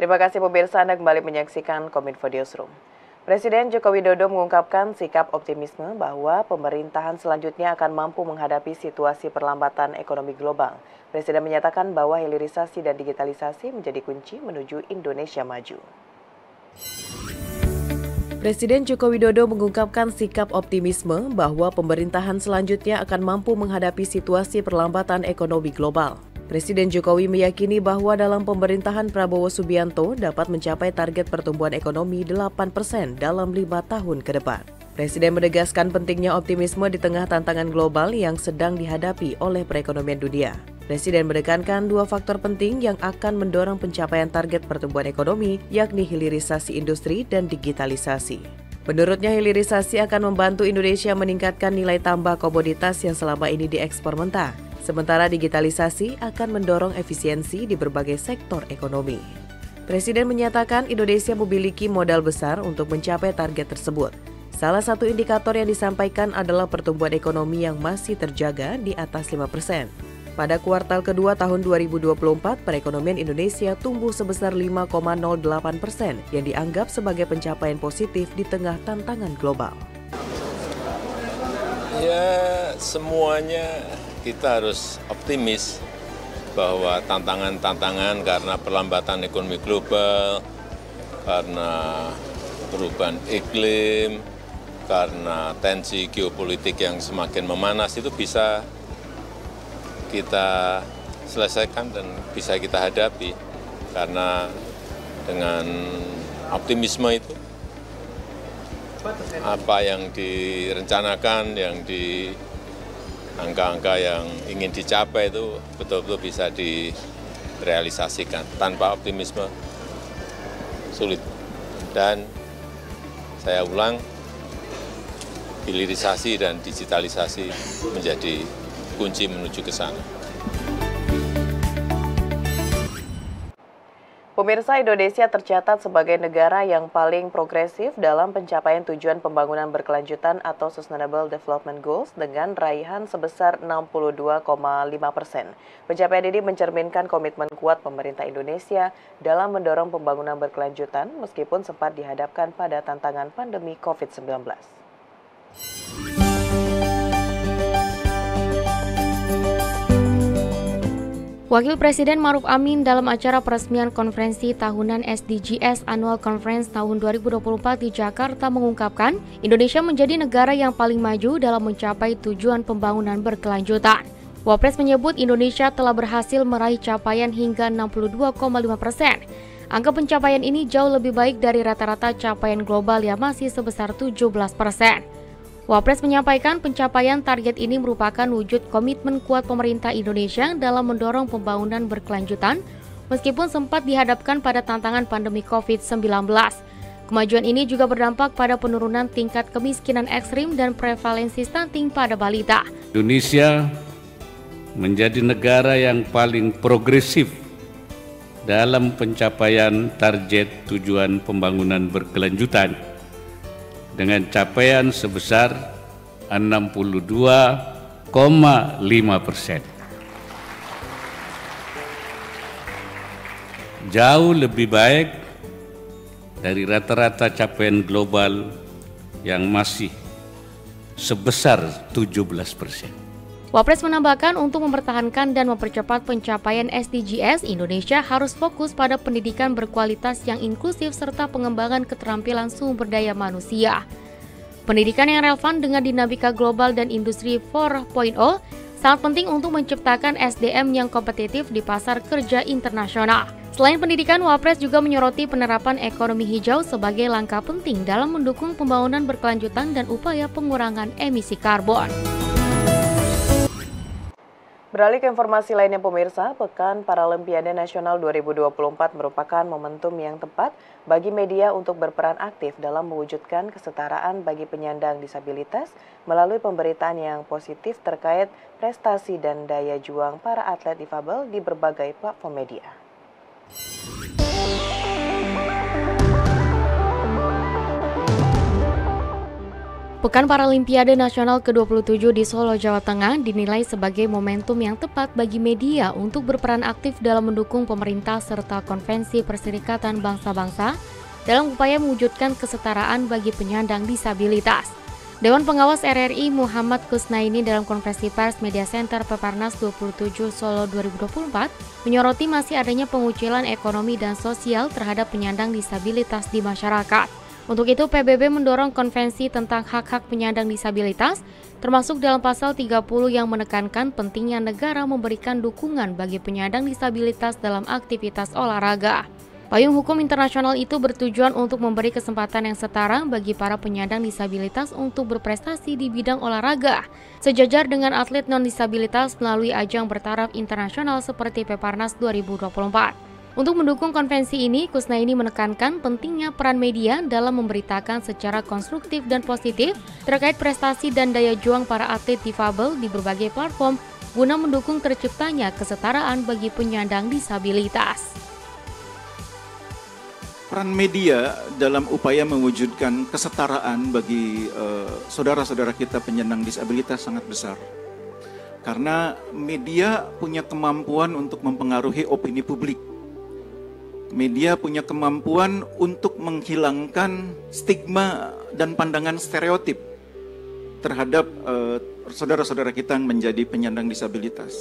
Terima kasih pemirsa, Anda kembali menyaksikan Kominfo Newsroom. Presiden Joko Widodo mengungkapkan sikap optimisme bahwa pemerintahan selanjutnya akan mampu menghadapi situasi perlambatan ekonomi global. Presiden menyatakan bahwa hilirisasi dan digitalisasi menjadi kunci menuju Indonesia maju. Presiden Joko Widodo mengungkapkan sikap optimisme bahwa pemerintahan selanjutnya akan mampu menghadapi situasi perlambatan ekonomi global. Presiden Jokowi meyakini bahwa dalam pemerintahan Prabowo Subianto dapat mencapai target pertumbuhan ekonomi 8% dalam 5 tahun ke depan. Presiden menegaskan pentingnya optimisme di tengah tantangan global yang sedang dihadapi oleh perekonomian dunia. Presiden menekankan dua faktor penting yang akan mendorong pencapaian target pertumbuhan ekonomi, yakni hilirisasi industri dan digitalisasi. Menurutnya, hilirisasi akan membantu Indonesia meningkatkan nilai tambah komoditas yang selama ini diekspor mentah. Sementara digitalisasi akan mendorong efisiensi di berbagai sektor ekonomi. Presiden menyatakan Indonesia memiliki modal besar untuk mencapai target tersebut. Salah satu indikator yang disampaikan adalah pertumbuhan ekonomi yang masih terjaga di atas 5%. Pada kuartal kedua tahun 2024, perekonomian Indonesia tumbuh sebesar 5,08% yang dianggap sebagai pencapaian positif di tengah tantangan global. Ya, semuanya kita harus optimis bahwa tantangan-tantangan karena perlambatan ekonomi global, karena perubahan iklim, karena tensi geopolitik yang semakin memanas itu bisa kita selesaikan dan bisa kita hadapi. Karena dengan optimisme itu, apa yang direncanakan, yang di angka-angka yang ingin dicapai itu betul-betul bisa direalisasikan. Tanpa optimisme sulit. Dan saya ulang, hilirisasi dan digitalisasi menjadi kunci menuju ke sana. Pemirsa, Indonesia tercatat sebagai negara yang paling progresif dalam pencapaian tujuan pembangunan berkelanjutan atau Sustainable Development Goals dengan raihan sebesar 62,5%. Pencapaian ini mencerminkan komitmen kuat pemerintah Indonesia dalam mendorong pembangunan berkelanjutan meskipun sempat dihadapkan pada tantangan pandemi COVID-19. Wakil Presiden Maruf Amin dalam acara peresmian konferensi tahunan SDGs Annual Conference tahun 2024 di Jakarta mengungkapkan Indonesia menjadi negara yang paling maju dalam mencapai tujuan pembangunan berkelanjutan. Wapres menyebut Indonesia telah berhasil meraih capaian hingga 62,5%. Angka pencapaian ini jauh lebih baik dari rata-rata capaian global yang masih sebesar 17%. Wapres menyampaikan pencapaian target ini merupakan wujud komitmen kuat pemerintah Indonesia dalam mendorong pembangunan berkelanjutan meskipun sempat dihadapkan pada tantangan pandemi COVID-19. Kemajuan ini juga berdampak pada penurunan tingkat kemiskinan ekstrim dan prevalensi stunting pada balita. Indonesia menjadi negara yang paling progresif dalam pencapaian target tujuan pembangunan berkelanjutan dengan capaian sebesar 62,5%. Jauh lebih baik dari rata-rata capaian global yang masih sebesar 17%. Wapres menambahkan untuk mempertahankan dan mempercepat pencapaian SDGs, Indonesia harus fokus pada pendidikan berkualitas yang inklusif serta pengembangan keterampilan sumber daya manusia. Pendidikan yang relevan dengan dinamika global dan industri 4.0 sangat penting untuk menciptakan SDM yang kompetitif di pasar kerja internasional. Selain pendidikan, Wapres juga menyoroti penerapan ekonomi hijau sebagai langkah penting dalam mendukung pembangunan berkelanjutan dan upaya pengurangan emisi karbon. Beralih ke informasi lainnya pemirsa, Pekan Paralimpiade Nasional 2024 merupakan momentum yang tepat bagi media untuk berperan aktif dalam mewujudkan kesetaraan bagi penyandang disabilitas melalui pemberitaan yang positif terkait prestasi dan daya juang para atlet difabel di berbagai platform media. Pekan Paralimpiade Nasional ke-27 di Solo, Jawa Tengah dinilai sebagai momentum yang tepat bagi media untuk berperan aktif dalam mendukung pemerintah serta Konvensi Perserikatan Bangsa-Bangsa dalam upaya mewujudkan kesetaraan bagi penyandang disabilitas. Dewan Pengawas RRI Muhammad Kusnaini dalam konferensi pers Media Center Peparnas 27 Solo 2024 menyoroti masih adanya pengucilan ekonomi dan sosial terhadap penyandang disabilitas di masyarakat. Untuk itu, PBB mendorong konvensi tentang hak-hak penyandang disabilitas, termasuk dalam pasal 30 yang menekankan pentingnya negara memberikan dukungan bagi penyandang disabilitas dalam aktivitas olahraga. Payung hukum internasional itu bertujuan untuk memberi kesempatan yang setara bagi para penyandang disabilitas untuk berprestasi di bidang olahraga, sejajar dengan atlet non-disabilitas melalui ajang bertaraf internasional seperti Peparnas 2024. Untuk mendukung konvensi ini, Kusnaini menekankan pentingnya peran media dalam memberitakan secara konstruktif dan positif terkait prestasi dan daya juang para atlet difabel di berbagai platform guna mendukung terciptanya kesetaraan bagi penyandang disabilitas. Peran media dalam upaya mewujudkan kesetaraan bagi saudara-saudara kita penyandang disabilitas sangat besar. Karena media punya kemampuan untuk mempengaruhi opini publik. Media punya kemampuan untuk menghilangkan stigma dan pandangan stereotip terhadap saudara-saudara kita yang menjadi penyandang disabilitas.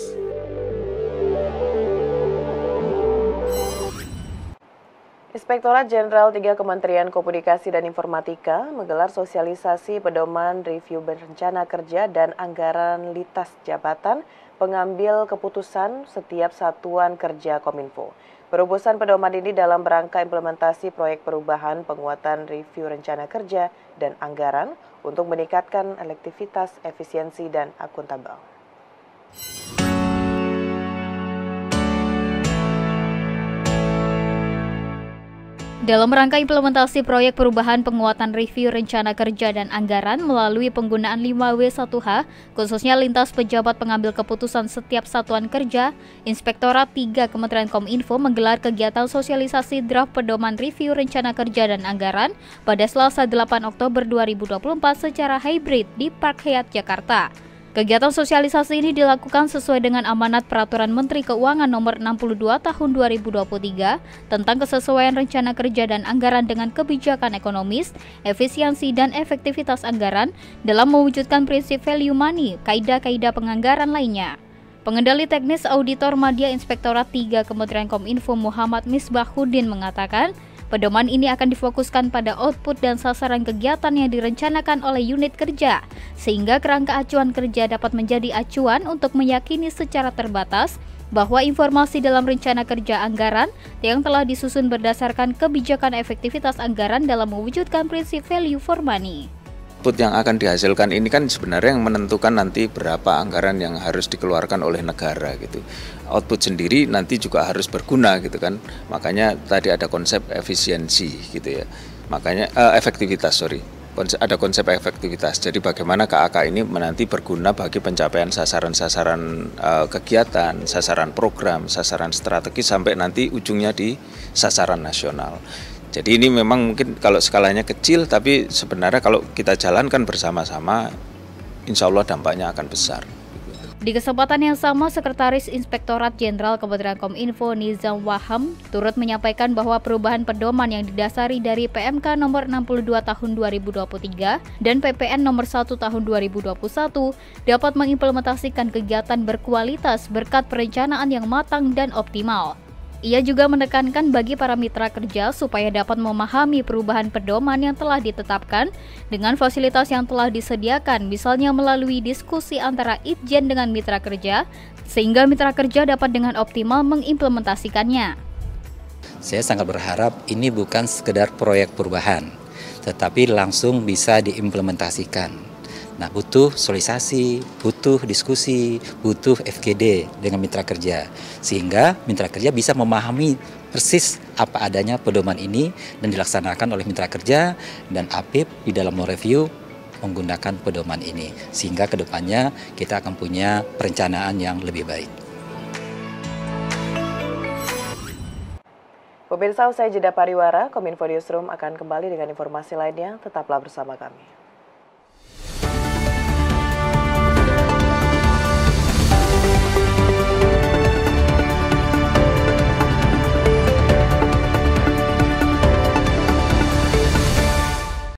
Inspektorat Jenderal 3 Kementerian Komunikasi dan Informatika menggelar sosialisasi pedoman review berencana kerja dan anggaran lintas jabatan pengambil keputusan setiap satuan kerja Kominfo. Perumusan pedoman ini dalam rangka implementasi proyek perubahan penguatan review rencana kerja dan anggaran untuk meningkatkan efektivitas, efisiensi, dan akuntabel. Dalam rangka implementasi proyek perubahan penguatan review rencana kerja dan anggaran melalui penggunaan 5W1H, khususnya lintas pejabat pengambil keputusan setiap satuan kerja, Inspektorat 3 Kementerian Kominfo menggelar kegiatan sosialisasi draft pedoman review rencana kerja dan anggaran pada Selasa 8 Oktober 2024 secara hybrid di Park Hyatt, Jakarta. Kegiatan sosialisasi ini dilakukan sesuai dengan amanat Peraturan Menteri Keuangan Nomor 62 Tahun 2023 tentang kesesuaian rencana kerja dan anggaran dengan kebijakan ekonomis, efisiensi dan efektivitas anggaran dalam mewujudkan prinsip value money, kaidah-kaidah penganggaran lainnya. Pengendali teknis Auditor Madya Inspektorat 3 Kementerian Kominfo Muhammad Misbahuddin mengatakan, pedoman ini akan difokuskan pada output dan sasaran kegiatan yang direncanakan oleh unit kerja, sehingga kerangka acuan kerja dapat menjadi acuan untuk meyakini secara terbatas bahwa informasi dalam rencana kerja anggaran yang telah disusun berdasarkan kebijakan efektivitas anggaran dalam mewujudkan prinsip value for money. Output yang akan dihasilkan ini kan sebenarnya yang menentukan nanti berapa anggaran yang harus dikeluarkan oleh negara gitu. Output sendiri nanti juga harus berguna gitu kan. Makanya tadi ada konsep efisiensi gitu ya. Makanya efektivitas, ada konsep efektivitas. Jadi bagaimana KAK ini nanti berguna bagi pencapaian sasaran-sasaran kegiatan, sasaran program, sasaran strategi sampai nanti ujungnya di sasaran nasional. Jadi ini memang mungkin kalau skalanya kecil, tapi sebenarnya kalau kita jalankan bersama-sama, insya Allah dampaknya akan besar. Di kesempatan yang sama, Sekretaris Inspektorat Jenderal Kementerian Kominfo Nizam Waham turut menyampaikan bahwa perubahan pedoman yang didasari dari PMK nomor 62 tahun 2023 dan PPN nomor 1 tahun 2021 dapat mengimplementasikan kegiatan berkualitas berkat perencanaan yang matang dan optimal. Ia juga menekankan bagi para mitra kerja supaya dapat memahami perubahan pedoman yang telah ditetapkan dengan fasilitas yang telah disediakan, misalnya melalui diskusi antara Itjen dengan mitra kerja, sehingga mitra kerja dapat dengan optimal mengimplementasikannya. Saya sangat berharap ini bukan sekedar proyek perubahan, tetapi langsung bisa diimplementasikan. Nah, butuh sosialisasi, butuh diskusi, butuh FGD dengan mitra kerja. Sehingga mitra kerja bisa memahami persis apa adanya pedoman ini dan dilaksanakan oleh mitra kerja dan APIP di dalam review menggunakan pedoman ini. Sehingga kedepannya kita akan punya perencanaan yang lebih baik. Pemirsa, usai jeda pariwara, Kominfo Newsroom akan kembali dengan informasi lainnya. Tetaplah bersama kami.